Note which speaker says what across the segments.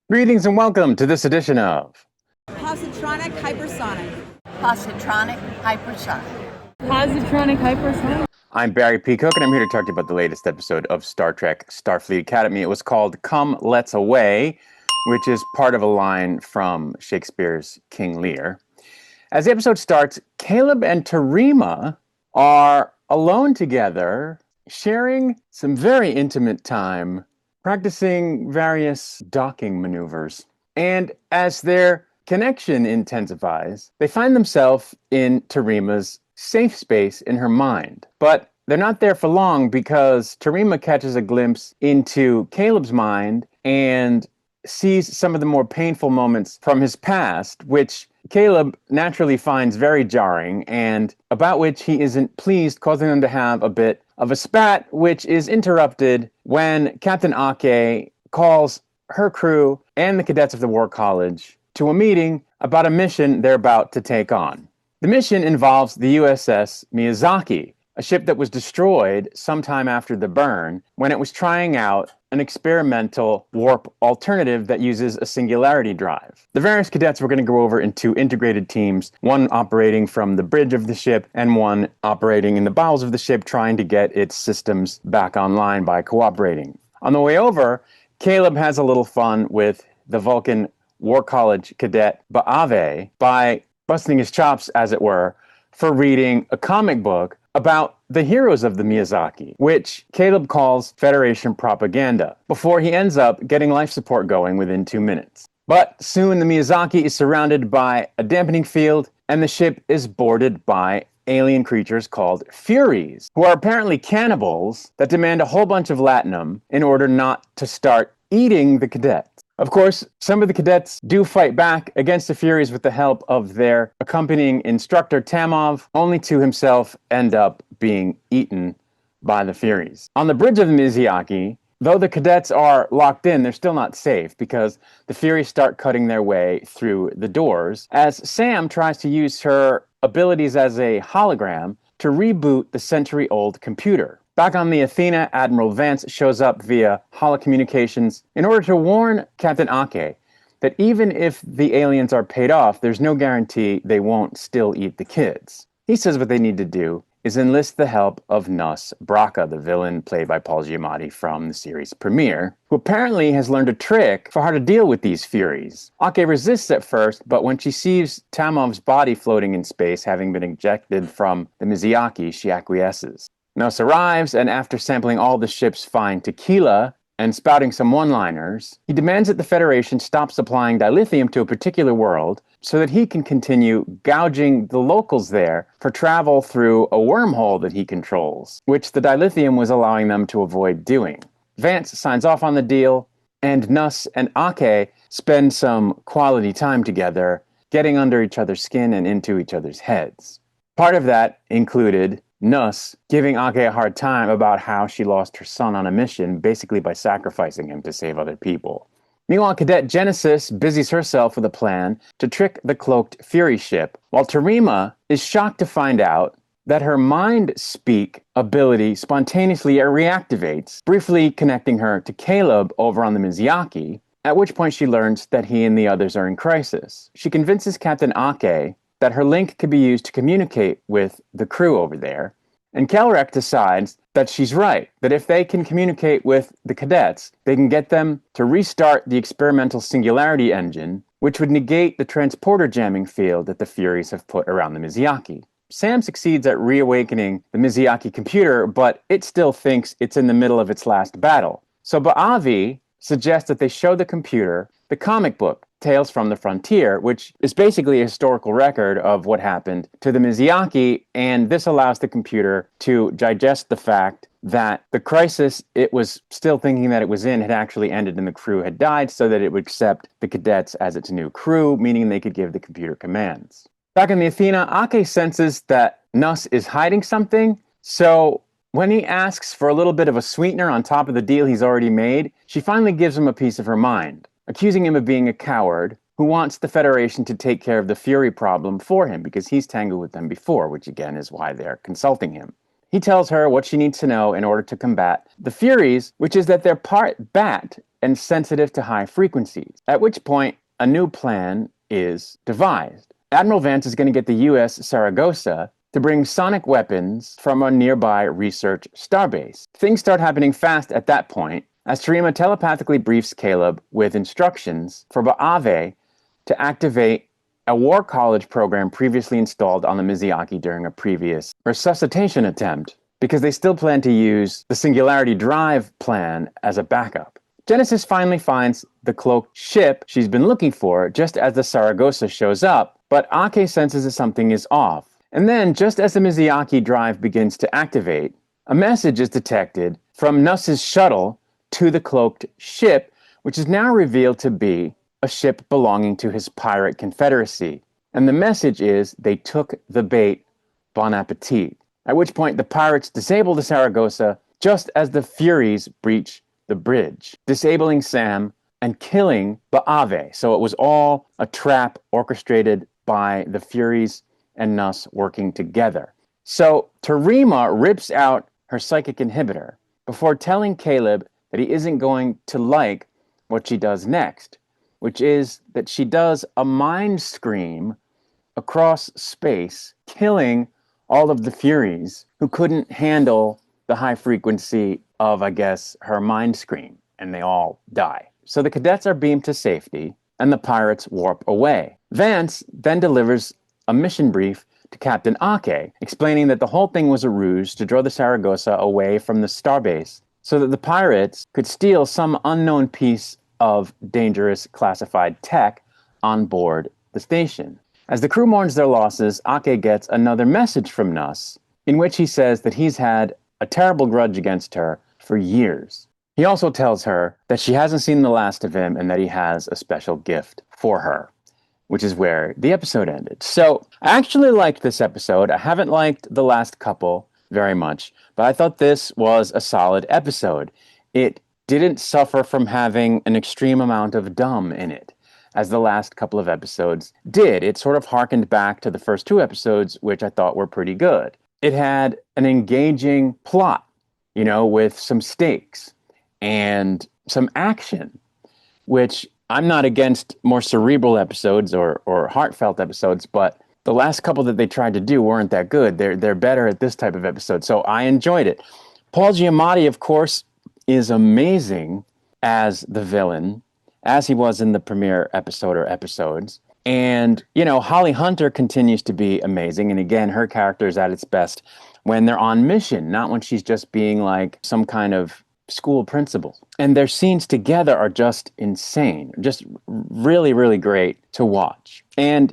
Speaker 1: Greetings and welcome to this edition of
Speaker 2: Positronic hypersonic.
Speaker 3: Positronic hypersonic.
Speaker 2: Positronic hypersonic.
Speaker 1: I'm Barry P. Cook, and I'm here to talk to you about the latest episode of Star Trek Starfleet Academy. It was called Come Let's Away, which is part of a line from Shakespeare's King Lear. As the episode starts, Caleb and Terima are alone together, sharing some very intimate time, practicing various docking maneuvers. And as their connection intensifies, they find themselves in Terima's safe space in her mind. But they're not there for long because Terima catches a glimpse into Caleb's mind and sees some of the more painful moments from his past, which Caleb naturally finds very jarring and about which he isn't pleased, causing them to have a bit of a spat, which is interrupted when Captain Ake calls her crew and the cadets of the War College to a meeting about a mission they're about to take on. The mission involves the USS Miyazaki, a ship that was destroyed sometime after the burn when it was trying out an experimental warp alternative that uses a singularity drive. The various cadets were going to go over in two integrated teams, one operating from the bridge of the ship and one operating in the bowels of the ship, trying to get its systems back online by cooperating. On the way over, Caleb has a little fun with the Vulcan War College cadet Baave by busting his chops, as it were, for reading a comic book about the heroes of the Miyazaki, which Caleb calls Federation propaganda, before he ends up getting life support going within 2 minutes. But soon the Miyazaki is surrounded by a dampening field, and the ship is boarded by alien creatures called Furies, who are apparently cannibals that demand a whole bunch of latinum in order not to start eating the cadets. Of course, some of the cadets do fight back against the Furies with the help of their accompanying instructor Tamov, only to himself end up being eaten by the Furies. On the bridge of the Miyazaki, though the cadets are locked in, they're still not safe because the Furies start cutting their way through the doors as Sam tries to use her abilities as a hologram to reboot the century-old computer. Back on the Athena, Admiral Vance shows up via holocommunications in order to warn Captain Ake that even if the aliens are paid off, there's no guarantee they won't still eat the kids. He says what they need to do is enlist the help of Nuss Braca, the villain played by Paul Giamatti from the series premiere, who apparently has learned a trick for how to deal with these Furies. Ake resists at first, but when she sees Tamov's body floating in space, having been ejected from the Miyazaki, she acquiesces. Nuss arrives, and after sampling all the ship's fine tequila and spouting some one-liners, he demands that the Federation stop supplying dilithium to a particular world so that he can continue gouging the locals there for travel through a wormhole that he controls, which the dilithium was allowing them to avoid doing. Vance signs off on the deal, and Nuss and Ake spend some quality time together, getting under each other's skin and into each other's heads. Part of that included Nuss giving Ake a hard time about how she lost her son on a mission, basically by sacrificing him to save other people. Meanwhile, Cadet Genesis busies herself with a plan to trick the cloaked Fury ship, while Terima is shocked to find out that her mind speak ability spontaneously reactivates, briefly connecting her to Caleb over on the Miyazaki, at which point she learns that he and the others are in crisis. She convinces Captain Ake that her link could be used to communicate with the crew over there, and Kelrek decides that she's right, that if they can communicate with the cadets, they can get them to restart the experimental singularity engine, which would negate the transporter jamming field that the Furies have put around the Miyazaki. Sam succeeds at reawakening the Miyazaki computer, but it still thinks it's in the middle of its last battle. So Baavi suggests that they show the computer the comic book, Tales from the Frontier, which is basically a historical record of what happened to the Miyazaki, and this allows the computer to digest the fact that the crisis it was still thinking that it was in had actually ended and the crew had died, so that it would accept the cadets as its new crew, meaning they could give the computer commands. Back in the Athena, Ake senses that Nuss is hiding something, so when he asks for a little bit of a sweetener on top of the deal he's already made, she finally gives him a piece of her mind, accusing him of being a coward who wants the Federation to take care of the Fury problem for him because he's tangled with them before, which again is why they're consulting him. He tells her what she needs to know in order to combat the Furies, which is that they're part bat and sensitive to high frequencies, at which point a new plan is devised. Admiral Vance is going to get the U.S. Saragossa to bring sonic weapons from a nearby research starbase. Things start happening fast at that point, as Terima telepathically briefs Caleb with instructions for Ba'ave to activate a war college program previously installed on the Mizuyaki during a previous resuscitation attempt, because they still plan to use the Singularity Drive plan as a backup. Genesis finally finds the cloaked ship she's been looking for just as the Saragossa shows up, but Ake senses that something is off. And then, just as the Mizuyaki Drive begins to activate, a message is detected from Nuss's shuttle to the cloaked ship, which is now revealed to be a ship belonging to his pirate confederacy. And the message is, they took the bait, bon appetit. At which point the pirates disable the Saragossa just as the Furies breach the bridge, disabling Sam and killing Ba'ave. So it was all a trap orchestrated by the Furies and Nuss working together. So Terima rips out her psychic inhibitor before telling Caleb that he isn't going to like what she does next, which is that she does a mind scream across space, killing all of the Furies who couldn't handle the high frequency of, I guess, her mind scream, and they all die. So the cadets are beamed to safety, and the pirates warp away. Vance then delivers a mission brief to Captain Ake, explaining that the whole thing was a ruse to draw the Saragossa away from the starbase so that the pirates could steal some unknown piece of dangerous classified tech on board the station. As the crew mourns their losses, Ake gets another message from Nuss, in which he says that he's had a terrible grudge against her for years. He also tells her that she hasn't seen the last of him and that he has a special gift for her, which is where the episode ended. So I actually liked this episode. I haven't liked the last couple very much, but I thought this was a solid episode. It didn't suffer from having an extreme amount of dumb in it, as the last couple of episodes did. It sort of harkened back to the first two episodes, which I thought were pretty good. It had an engaging plot, with some stakes and some action, which I'm not against more cerebral episodes or heartfelt episodes, but the last couple that they tried to do weren't that good. They're better at this type of episode, so I enjoyed it. Paul Giamatti, of course, is amazing as the villain, as he was in the premiere episode or episodes. And, Holly Hunter continues to be amazing. And again, her character is at its best when they're on mission, not when she's just being like some kind of school principal. And their scenes together are just insane, just really, really great to watch. And,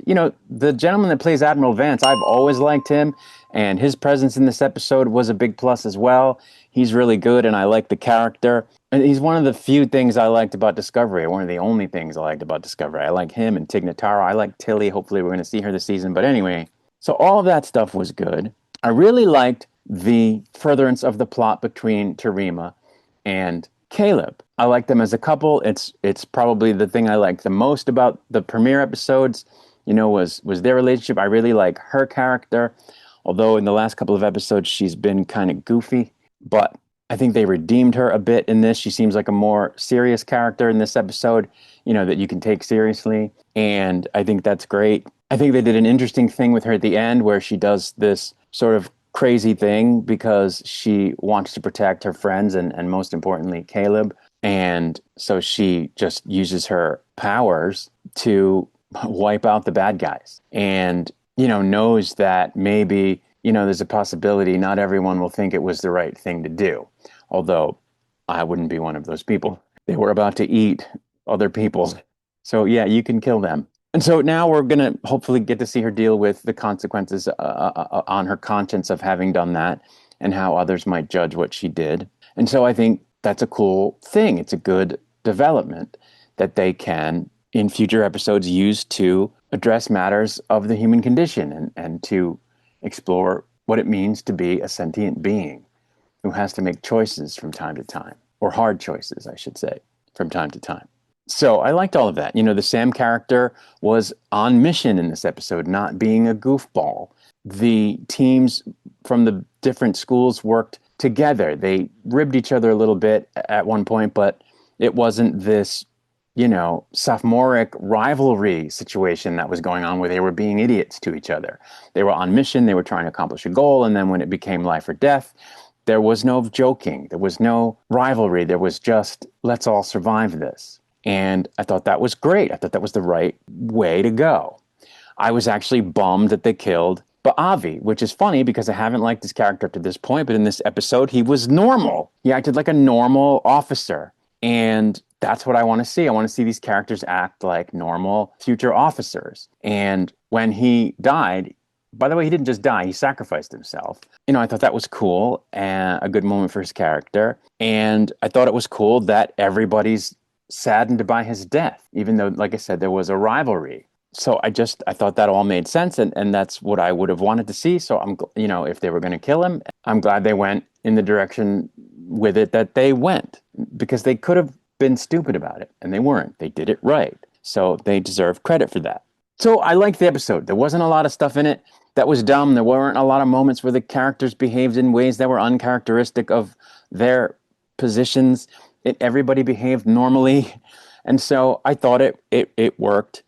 Speaker 1: the gentleman that plays Admiral Vance, I've always liked him, and his presence in this episode was a big plus as well. He's really good, and I like the character. And he's one of the few things I liked about Discovery, or one of the only things I liked about Discovery. I like him and Tig Notaro. I like Tilly. Hopefully we're going to see her this season. But anyway, so all of that stuff was good. I really liked the furtherance of the plot between Terima and Caleb. I like them as a couple. It's probably the thing I liked the most about the premiere episodes, was their relationship. I really like her character, although in the last couple of episodes she's been kind of goofy, but I think they redeemed her a bit in this. She seems like a more serious character in this episode, that you can take seriously, and I think that's great. I think they did an interesting thing with her at the end where she does this sort of crazy thing because she wants to protect her friends and most importantly, Caleb. And so she just uses her powers to wipe out the bad guys and, knows that maybe, there's a possibility not everyone will think it was the right thing to do. Although I wouldn't be one of those people. They were about to eat other people. So yeah, you can kill them. And so now we're going to hopefully get to see her deal with the consequences on her conscience of having done that and how others might judge what she did. And so I think that's a cool thing. It's a good development that they can, in future episodes, use to address matters of the human condition and to explore what it means to be a sentient being who has to make choices from time to time, or hard choices, I should say, from time to time. So I liked all of that. The Sam character was on mission in this episode, not being a goofball. the teams from the different schools worked together. They ribbed each other a little bit at one point, but it wasn't this, sophomoric rivalry situation that was going on where they were being idiots to each other. They were on mission, they were trying to accomplish a goal, and then when it became life or death, there was no joking, there was no rivalry, there was just, let's all survive this. And I thought that was great. I thought that was the right way to go. I was actually bummed that they killed Ba'avi, which is funny because I haven't liked his character up to this point, but in this episode, he was normal. He acted like a normal officer. And that's what I want to see. I want to see these characters act like normal future officers. And when he died, by the way, he didn't just die, he sacrificed himself. I thought that was cool and a good moment for his character. And I thought it was cool that everybody's saddened by his death, even though, like I said, there was a rivalry. So I thought that all made sense, and that's what I would have wanted to see. So if they were going to kill him, I'm glad they went in the direction with it that they went, because they could have been stupid about it, and they weren't. They did it right. So they deserve credit for that. So I liked the episode. There wasn't a lot of stuff in it that was dumb. There weren't a lot of moments where the characters behaved in ways that were uncharacteristic of their positions. Everybody behaved normally. And so I thought it worked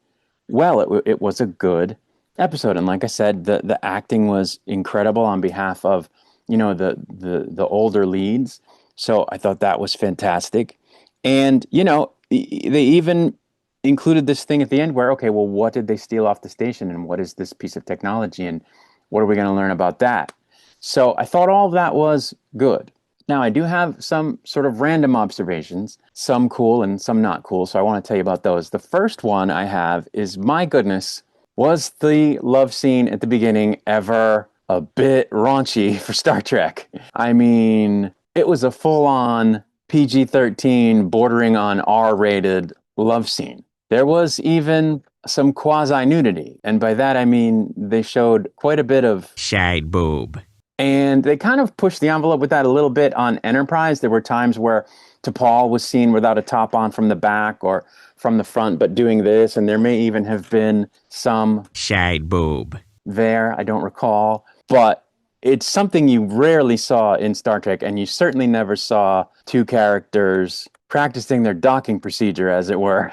Speaker 1: well. It was a good episode. And like I said, the acting was incredible on behalf of, the older leads. So I thought that was fantastic. And, they even included this thing at the end where, okay, well, what did they steal off the station, and what is this piece of technology, and what are we going to learn about that? So I thought all of that was good. Now, I do have some sort of random observations, some cool and some not cool, so I want to tell you about those. The first one I have is, my goodness, was the love scene at the beginning ever a bit raunchy for Star Trek? I mean, it was a full-on PG-13 bordering on R-rated love scene. There was even some quasi-nudity, and by that I mean they showed quite a bit of
Speaker 4: shade boob.
Speaker 1: And they kind of pushed the envelope with that a little bit on Enterprise. There were times where T'Pol was seen without a top on from the back or from the front, but doing this, and there may even have been some
Speaker 4: shade boob
Speaker 1: there, I don't recall. But it's something you rarely saw in Star Trek, and you certainly never saw two characters practicing their docking procedure, as it were,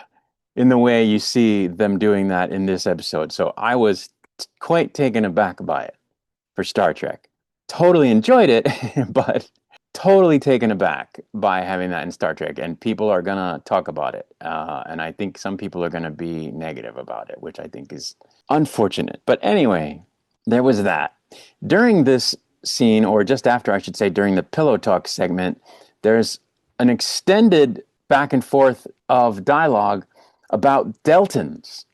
Speaker 1: in the way you see them doing that in this episode. So I was quite taken aback by it for Star Trek. Totally enjoyed it, but totally taken aback by having that in Star Trek. And people are going to talk about it. And I think some people are going to be negative about it, which I think is unfortunate. But anyway, there was that. During this scene, or just after, I should say, during the Pillow Talk segment, there's an extended back and forth of dialogue about Deltans,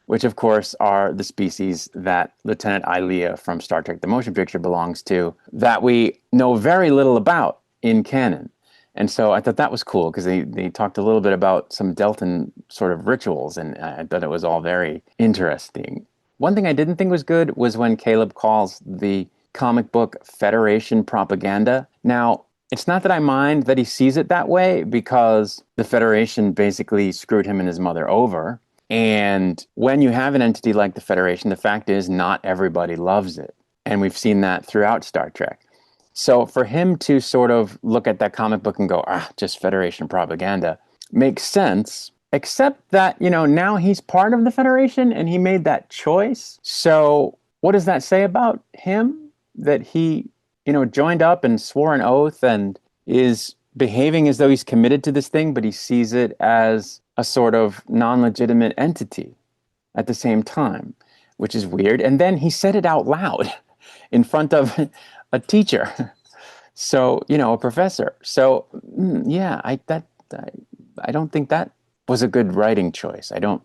Speaker 1: which, of course, are the species that Lieutenant Ilia from Star Trek The Motion Picture belongs to, that we know very little about in canon. And so I thought that was cool, because they talked a little bit about some Deltan sort of rituals, and I thought it was all very interesting. One thing I didn't think was good was when Caleb calls the comic book Federation propaganda. Now, it's not that I mind that he sees it that way, because the Federation basically screwed him and his mother over. And when you have an entity like the Federation, the fact is not everybody loves it. And we've seen that throughout Star Trek. So for him to sort of look at that comic book and go, just Federation propaganda, makes sense, except that, now he's part of the Federation and he made that choice. So what does that say about him? That he, joined up and swore an oath and is behaving as though he's committed to this thing, but he sees it as a sort of non-legitimate entity at the same time, which is weird. And then he said it out loud in front of a teacher. So, a professor. So, yeah, I don't think that was a good writing choice. I don't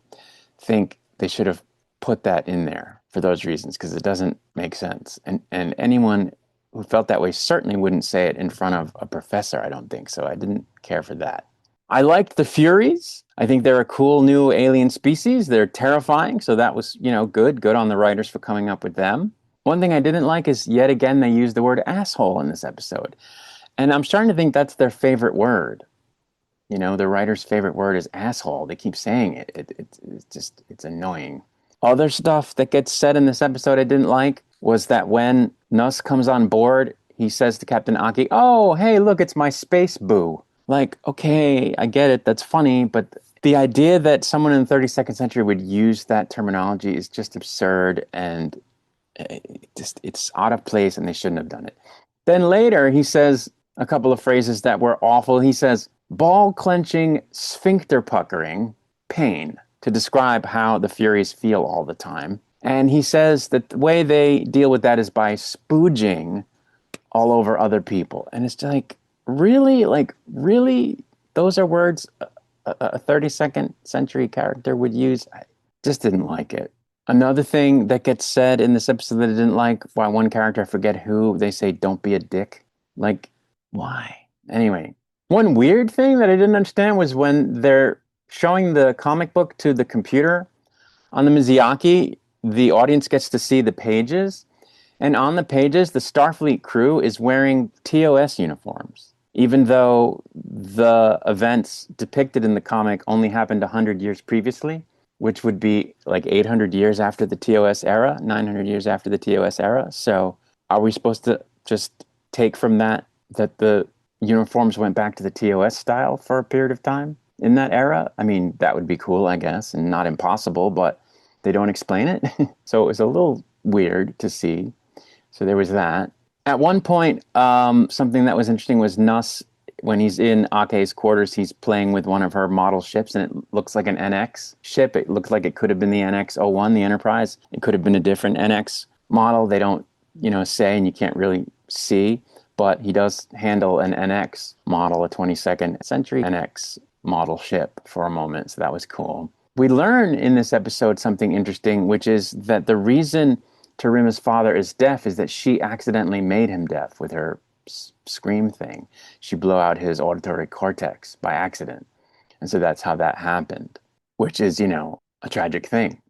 Speaker 1: think they should have put that in there for those reasons, because it doesn't make sense. And anyone who felt that way certainly wouldn't say it in front of a professor, I don't think. So I didn't care for that. I liked the Furies. I think they're a cool new alien species. They're terrifying. So that was, good on the writers for coming up with them. One thing I didn't like is, yet again, they used the word asshole in this episode. And I'm starting to think that's their favorite word. The writer's favorite word is asshole. They keep saying it. It's annoying. Other stuff that gets said in this episode I didn't like was that when Nuss comes on board, he says to Captain Aki, "Oh, hey, look, it's my space boo." Like, okay, I get it. That's funny, but the idea that someone in the 32nd century would use that terminology is just absurd, and it's out of place, and they shouldn't have done it. Then later, he says a couple of phrases that were awful. He says, "ball clenching, sphincter puckering, pain," to describe how the Furies feel all the time. And he says that the way they deal with that is by spooging all over other people. And it's like, really? Like, really? Those are words a 32nd century character would use? I just didn't like it. Another thing that gets said in this episode that I didn't like, by one character, I forget who, they say, "don't be a dick." Like, why? Anyway, one weird thing that I didn't understand was when they're showing the comic book to the computer on the Mizuyaki, the audience gets to see the pages. And on the pages, the Starfleet crew is wearing TOS uniforms, even though the events depicted in the comic only happened 100 years previously, which would be like 800 years after the TOS era, 900 years after the TOS era. So are we supposed to just take from that the uniforms went back to the TOS style for a period of time in that era? I mean, that would be cool, I guess, and not impossible, but they don't explain it. So it was a little weird to see. So there was that. At one point, something that was interesting was Nuss, when he's in Ake's quarters, he's playing with one of her model ships, and it looks like an NX ship. It looks like it could have been the NX-01, the Enterprise. It could have been a different NX model. They don't, say, and you can't really see, but he does handle an NX model, a 22nd century NX model ship for a moment, so that was cool. We learn in this episode something interesting, which is that the reason Tarima's father is deaf is that she accidentally made him deaf with her scream thing. She blew out his auditory cortex by accident. And so that's how that happened, which is, a tragic thing.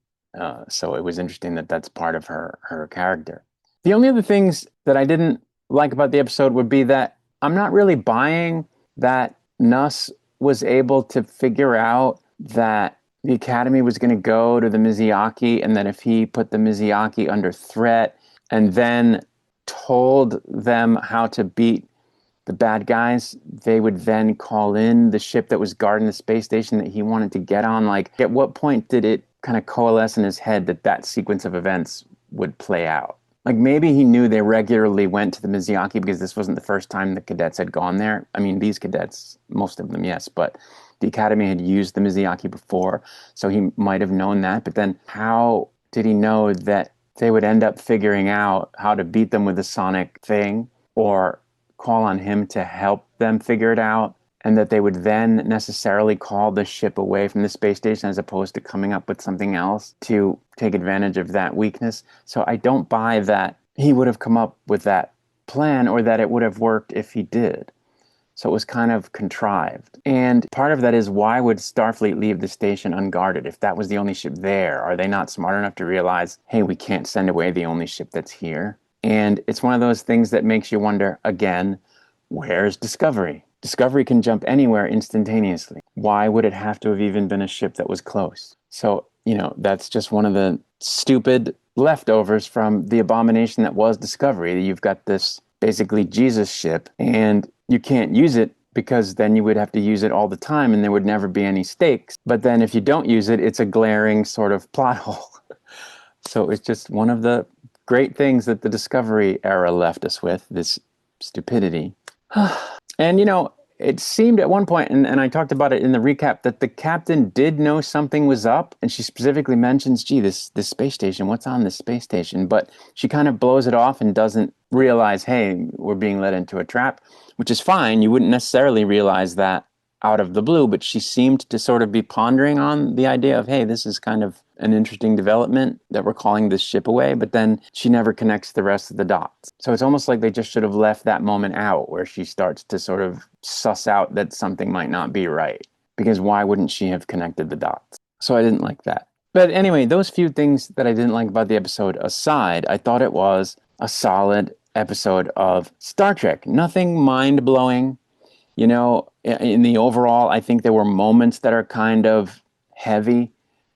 Speaker 1: So it was interesting that that's part of her character. The only other things that I didn't like about the episode would be that I'm not really buying that Nuss was able to figure out that the Academy was going to go to the Mizuyaki, and that if he put the Mizuyaki under threat and then told them how to beat the bad guys, they would then call in the ship that was guarding the space station that he wanted to get on. Like, at what point did it kind of coalesce in his head that sequence of events would play out? Like, maybe he knew they regularly went to the Mizuyaki because this wasn't the first time the cadets had gone there. I mean, these cadets, most of them, yes, but the Academy had used the Mizuyaki before, so he might have known that. But then how did he know that they would end up figuring out how to beat them with a sonic thing, or call on him to help them figure it out, and that they would then necessarily call the ship away from the space station as opposed to coming up with something else to take advantage of that weakness? So I don't buy that he would have come up with that plan, or that it would have worked if he did. So it was kind of contrived. And part of that is, why would Starfleet leave the station unguarded? If that was the only ship there, are they not smart enough to realize, hey, we can't send away the only ship that's here? And it's one of those things that makes you wonder, again, where's Discovery? Discovery can jump anywhere instantaneously. Why would it have to have even been a ship that was close? So, that's just one of the stupid leftovers from the abomination that was Discovery. You've got this basically Jesus ship, and you can't use it because then you would have to use it all the time and there would never be any stakes. But then if you don't use it, it's a glaring sort of plot hole. So it's just one of the great things that the Discovery era left us with, this stupidity. And, it seemed at one point, and I talked about it in the recap, that the captain did know something was up, and she specifically mentions, gee, this space station, what's on this space station? But she kind of blows it off and doesn't realize, hey, we're being led into a trap, which is fine. You wouldn't necessarily realize that out of the blue, but she seemed to sort of be pondering on the idea of, hey, this is kind of an interesting development that we're calling this ship away, but then she never connects the rest of the dots. So it's almost like they just should have left that moment out where she starts to sort of suss out that something might not be right, because why wouldn't she have connected the dots? So I didn't like that. But anyway, those few things that I didn't like about the episode aside, I thought it was a solid episode of Star Trek. Nothing mind-blowing. In the overall, I think there were moments that are kind of heavy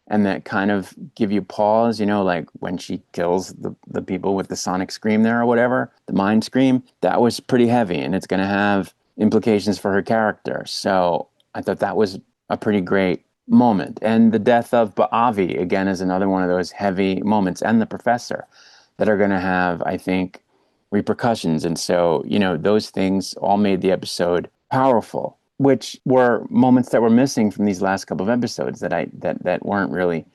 Speaker 1: and that kind of give you pause, like when she kills the people with the sonic scream there or whatever, the mind scream, that was pretty heavy, and it's going to have implications for her character. So I thought that was a pretty great moment. And the death of Ba'avi, again, is another one of those heavy moments, and the professor, that are going to have, I think, repercussions. And so, those things all made the episode powerful, which were moments that were missing from these last couple of episodes that weren't really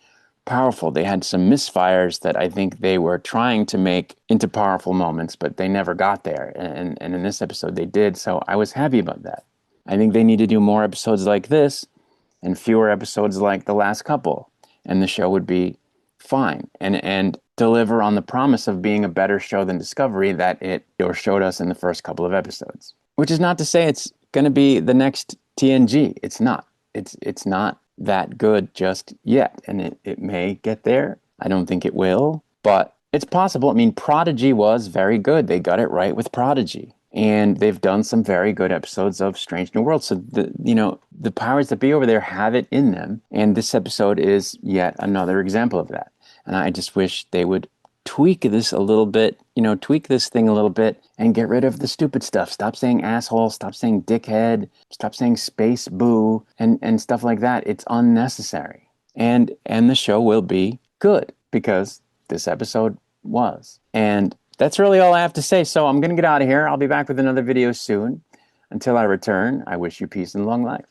Speaker 1: powerful. They had some misfires that I think they were trying to make into powerful moments, but they never got there. And in this episode they did. So I was happy about that. I think they need to do more episodes like this and fewer episodes like the last couple, and the show would be fine and deliver on the promise of being a better show than Discovery that it showed us in the first couple of episodes. Which is not to say it's going to be the next TNG. It's not. It's not that good just yet, and it may get there. I don't think it will, but it's possible. I mean, Prodigy was very good. They got it right with Prodigy. And they've done some very good episodes of Strange New Worlds. So the powers that be over there have it in them. And this episode is yet another example of that. And I just wish they would tweak this a little bit, tweak this thing a little bit and get rid of the stupid stuff. Stop saying asshole, stop saying dickhead, stop saying space boo and stuff like that. It's unnecessary. And the show will be good because this episode was. And that's really all I have to say. So I'm going to get out of here. I'll be back with another video soon. Until I return, I wish you peace and long life.